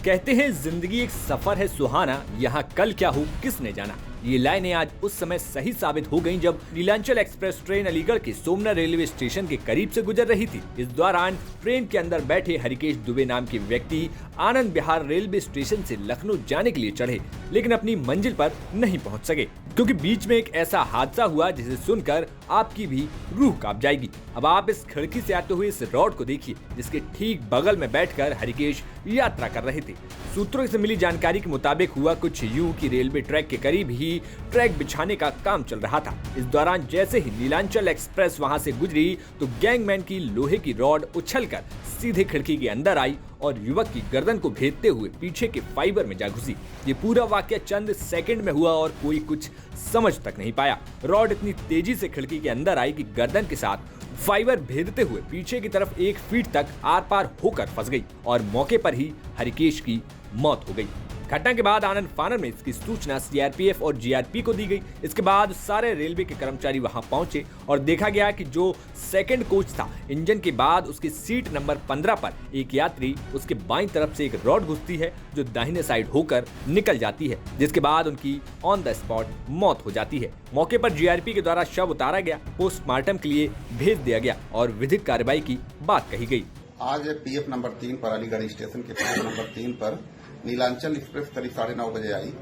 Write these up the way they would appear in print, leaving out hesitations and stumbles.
कहते हैं जिंदगी एक सफर है सुहाना, यहाँ कल क्या हो किसने जाना। ये लाइनें आज उस समय सही साबित हो गईं जब नीलांचल एक्सप्रेस ट्रेन अलीगढ़ के सोमना रेलवे स्टेशन के करीब से गुजर रही थी। इस दौरान ट्रेन के अंदर बैठे हरिकेश दुबे नाम के व्यक्ति आनंद विहार रेलवे स्टेशन से लखनऊ जाने के लिए चढ़े, लेकिन अपनी मंजिल पर नहीं पहुंच सके क्योंकि बीच में एक ऐसा हादसा हुआ जिसे सुनकर आपकी भी रूह कांप जाएगी। अब आप इस खिड़की से आते हुए इस रोड को देखिए, जिसके ठीक बगल में बैठकर हरिकेश यात्रा कर रहे थे। सूत्रों से मिली जानकारी के मुताबिक हुआ कुछ यूं कि रेलवे ट्रैक के करीब ही ट्रैक बिछाने का काम चल रहा था। इस दौरान जैसे ही नीलांचल एक्सप्रेस वहां से गुजरी तो गैंगमैन की लोहे की रॉड उछलकर सीधे खिड़की के अंदर आई और युवक की गर्दन को भेदते हुए पीछे के फाइबर में जा घुसी। ये पूरा वाकया चंद सेकंड में हुआ और कोई कुछ समझ तक नहीं पाया। रॉड इतनी तेजी से खिड़की के अंदर आई कि गर्दन के साथ फाइबर भेदते हुए पीछे की तरफ 1 फीट तक आर पार होकर फंस गई और मौके पर ही हरिकेश की मौत हो गई। घटना के बाद आनंद फानन में इसकी सूचना सीआरपीएफ और जीआरपी को दी गई। इसके बाद सारे रेलवे के कर्मचारी वहां पहुंचे और देखा गया कि जो सेकंड कोच था, इंजन के बाद उसकी सीट नंबर 15 पर एक यात्री, उसके बाईं तरफ से एक रॉड घुसती है जो दाहिने साइड होकर निकल जाती है, जिसके बाद उनकी ऑन द स्पॉट मौत हो जाती है। मौके पर जीआरपी के द्वारा शव उतारा गया, पोस्टमार्टम के लिए भेज दिया गया और विधिक कार्रवाई की बात कही गई। आज पीएफ नंबर 3 पर अलीगढ़ स्टेशन के पीएफ नंबर 3 पर नीलांचल एक्सप्रेस करीब 9:30 बजे आई।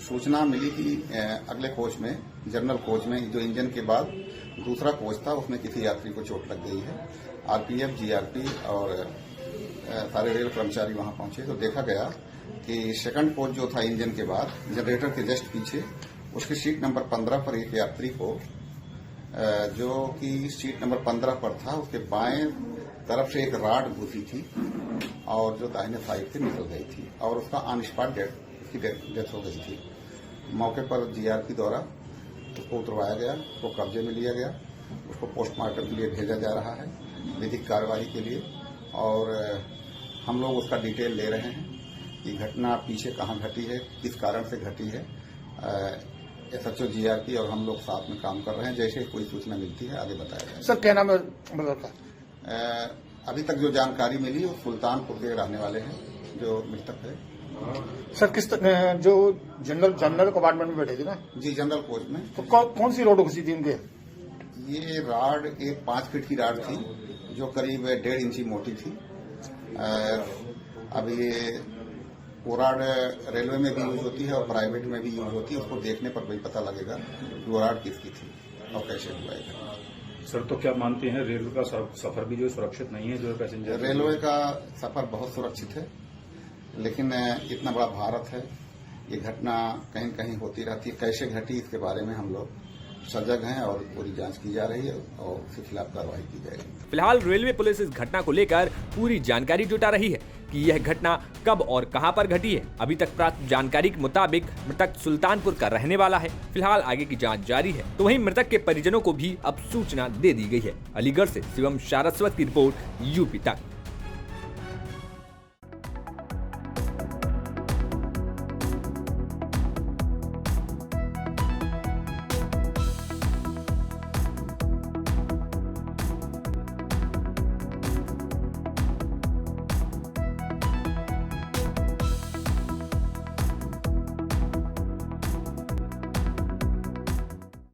सूचना मिली कि अगले कोच में, जनरल कोच में जो इंजन के बाद दूसरा कोच था, उसमें किसी यात्री को चोट लग गई है। आरपीएफ, जीआरपी और सारे रेल कर्मचारी वहां पहुंचे तो देखा गया कि सेकंड कोच जो था इंजन के बाद जनरेटर के जस्ट पीछे, उसकी सीट नंबर 15 पर एक यात्री को, जो कि सीट नंबर 15 पर था, उसके बाएं तरफ से एक राड घुसी थी और जो दाहिने साइड से निकल गई थी और उसका ऑन स्पॉट डेथ हो गई थी। मौके पर जीआरपी द्वारा उसको उतरवाया गया, उसको कब्जे में लिया गया, उसको पोस्टमार्टम के लिए भेजा जा रहा है विधिक कार्रवाई के लिए। और हम लोग उसका डिटेल ले रहे हैं कि घटना पीछे कहाँ घटी है, किस कारण से घटी है। एसएचओ, जीआरपी और हम लोग साथ में काम कर रहे हैं। जैसे कोई सूचना मिलती है आगे बताया जाएगा। सर क्या नाम है? अभी तक जो जानकारी मिली वो सुल्तानपुर के रहने वाले हैं जो मृतक है। सर किस जो जनरल कंपार्टमेंट में बैठे थे ना? जी, जनरल कोच में। तो कौन सी रोड घुसी थी इनके? ये राड एक 5 फीट की राड थी जो करीब 1.5 इंची मोटी थी। अब ये वो राड रेलवे में भी यूज होती है और प्राइवेट में भी यूज होती है। उसको देखने पर भी पता लगेगा कि वो राड किसकी थी और कैसे हुआ है। सर तो क्या मानते हैं रेलवे का सफर भी जो सुरक्षित नहीं है, जो पैसेंजर? रेलवे का सफर बहुत सुरक्षित है, लेकिन इतना बड़ा भारत है, ये घटना कहीं कहीं होती रहती है। कैसे घटी इसके बारे में हम लोग सजग हैं और पूरी जांच की जा रही है और उसके खिलाफ कार्रवाई की जाएगी। फिलहाल रेलवे पुलिस इस घटना को लेकर पूरी जानकारी जुटा रही है कि यह घटना कब और कहां पर घटी है। अभी तक प्राप्त जानकारी के मुताबिक मृतक सुल्तानपुर का रहने वाला है। फिलहाल आगे की जांच जारी है। तो वहीं मृतक के परिजनों को भी अब सूचना दे दी गई है। अलीगढ़ से शिवम सारस्वत की रिपोर्ट, यूपी तक।